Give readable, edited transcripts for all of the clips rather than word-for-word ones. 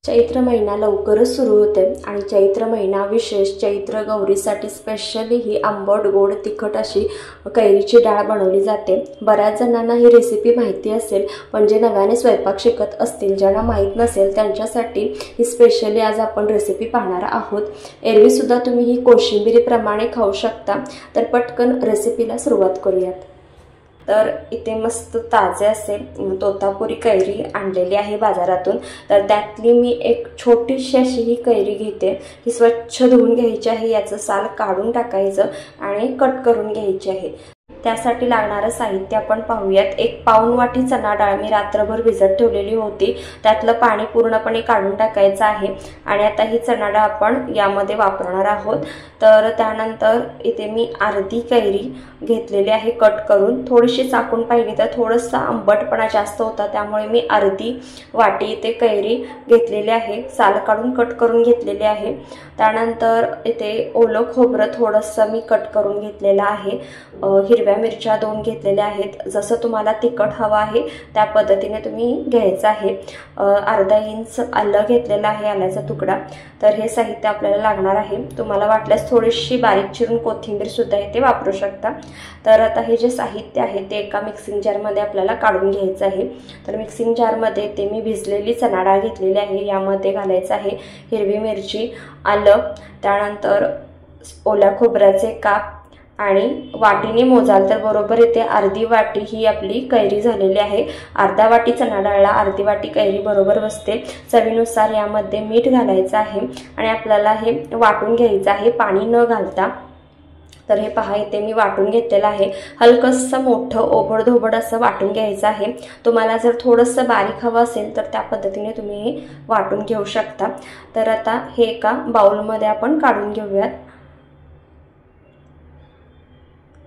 चैत्र महिना लवकरच सुरू होते आणि चैत्र महिना विशेष चैत्र गौरीसाठी स्पेशली ही आंबट गोड तिखट अशी कैरीची डाळ बनवली जाते। बऱ्याच जणांना ही रेसिपी माहिती असेल, पण जे नव्याने स्वयंपाक शिकत असतील, ज्यांना माहित नसेल त्यांच्यासाठी ही स्पेशली आज आपण रेसिपी पाहणार आहोत। एरवी सुद्धा तुम्ही ही कोशिंबिरी प्रमाणे खाऊ शकता। तर पटकन रेसिपीला सुरुवात करूयात। तर इथे मस्त ताजे असे तोतापुरी कैरी आणलेली आहे बाजारातून। तर त्यातली मी एक छोटीशी अशी ही कैरी घेते। ही स्वच्छ धुवून घ्यायची आहे, याचं साल काढून टाकायचं आणि कट करून घ्यायची आहे। त्यासाठी लागणारे साहित्य आपण पाहूयात। एक पाऊण वाटी चणा डाळ मी रात्रभर भिजत ठेवलेली होती, त्यातलं पाणी पूर्णपणे काढून टाकायचं आहे आणि आता ही चणा डाळ आपण यामध्ये वापरणार आहोत। तर त्यानंतर इथे मी अर्धी कैरी घेतलेली आहे कट करून। थोडीशी चाकून पाहिली तर थोडंसं आंबटपणा जास्त होता, त्यामुळे मी अर्धी वाटी इथे कैरी घेतलेली आहे, साल काढून कट करून घेतलेली आहे। त्यानंतर इथे ओलं खोबरं थोडंसं मी कट करून घेतलेलं आहे। हिरव्या मिरच्या 2 घेतलेल्या आहेत। जसं तुम्हाला तिखट हवं आहे त्या पद्धतीने तुम्ही घ्यायचं आहे। अर्धा इंच आलं घेतलेलं आहे, आल्याचा तुकडा। तर हे साहित्य आपल्याला लागणार आहे। तुम्हाला वाटल्यास थोडीशी बारीक चिरून कोथिंबीर सुद्धा इथे वापरू शकता। तर आता हे जे साहित्य आहे ते एका मिक्सिंग जारमध्ये आपल्याला काढून घ्यायचं आहे। तर मिक्सिंग जारमध्ये ते मी भिजलेली चणा डाळ घेतलेली आहे, यामध्ये घालायचं आहे हिरवी मिरची, आलं, त्यानंतर ओल्या खोबऱ्याचे काप आणि वाटीने मोजाल तर बरोबर इथे अर्धी वाटी ही आपली कैरी झालेली आहे। अर्धा वाटी चणा डाळला अर्धी वाटी कैरी बरोबर बसते। चवीनुसार यामध्ये मीठ घालायचं आहे आणि आपल्याला हे वाटून घ्यायचं आहे पाणी न घालता। तर हे पहा इथे मी वाटून घेतलेलं आहे। हलकसं मोठं ओबडधोबड असं वाटून घ्यायचं आहे। तुम्हाला जर थोडंसं बारीक हवं असेल तर त्या पद्धतीने तुम्ही हे वाटून घेऊ शकता। तर आता हे एका बाउलमध्ये आपण काढून घेऊयात।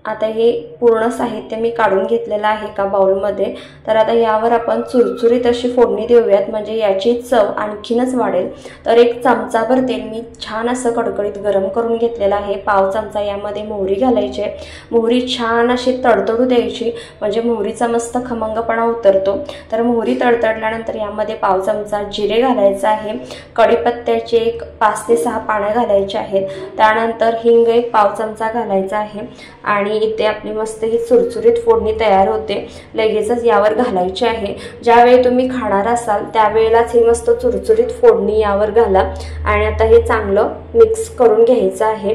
आता हे पूर्ण साहित्य मी काढून घेतलेलं आहे एका बाउलमध्ये। तर आता यावर आपण चुरचुरीत अशी फोडणी देऊयात, म्हणजे याची चव आणखीनच वाढेल। तर एक चमचाभर तेल मी छान असं कडकडीत गरम करून घेतलेलं आहे। पाव चमचा यामध्ये मोहरी घालायची। मोहरी छान अशी तडतडू द्यायची, म्हणजे मोहरीचा मस्त खमंगपणा उतरतो। तर मोहरी तडतडल्यानंतर यामध्ये पाव चमचा जिरे घालायचं आहे। कढीपत्त्याचे एक 5 ते 6 पानं घालायचे आहेत। त्यानंतर हिंग एक पाव चमचा घालायचा आहे आणि इथे आपली मस्त ही चुरचुरीत फोडणी तयार होते। लगेचच यावर घालायची आहे। ज्यावेळी तुम्ही खाणार असाल त्यावेळेलाच ही मस्त चुरचुरीत फोडणी यावर घाला आणि आता हे चांगलं मिक्स करून घ्यायचं आहे।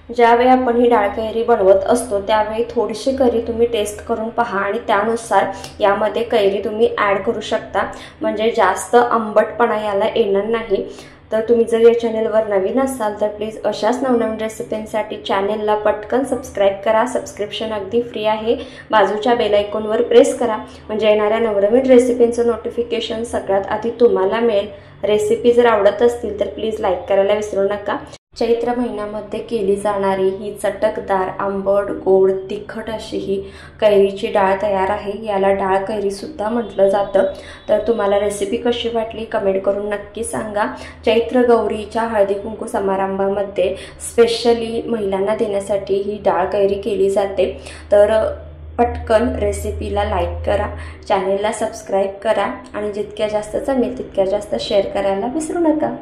ज्यावेळी आपण ही डाळ कैरी बनवत असतो त्यावेळी थोडीशी कैरी तुम्ही टेस्ट करून पहा आणि त्यानुसार यामध्ये कैरी तुम्ही ॲड करू शकता, म्हणजे जास्त आंबटपणा याला येणार नाही। तर तुम्ही जर या चॅनलवर नवीन असाल तर प्लीज अशाच नवनवीन रेसिपींसाठी चॅनलला पटकन सबस्क्राईब करा। सबस्क्रिप्शन अगदी फ्री आहे। बाजूच्या बेल आयकॉनवर प्रेस करा, म्हणजे येणाऱ्या नवनवीन रेसिपींचं नोटिफिकेशन सगळ्यात आधी तुम्हाला मिळेल। रेसिपी जर आवडत असतील तर प्लीज लाईक करायला विसरू नका। चैत्र महिन्यामध्ये केली जाणारी ही चटकदार आंबट गोड तिखट अशी ही कैरीची डाळ तयार आहे। याला डाळ कैरी सुद्धा म्हटलं जातं। तर तुम्हाला रेसिपी कशी वाटली कमेंट करून नक्की सांगा। चैत्र गौरीच्या हळदी कुंकू समारंभामध्ये स्पेशली महिलांना देण्यासाठी ही डाळ कैरी केली जाते। तर पटकन रेसिपीला लाईक करा, चॅनेलला सबस्क्राईब करा आणि जितक्या जास्त जमेल तितक्या जास्त शेअर करायला विसरू नका।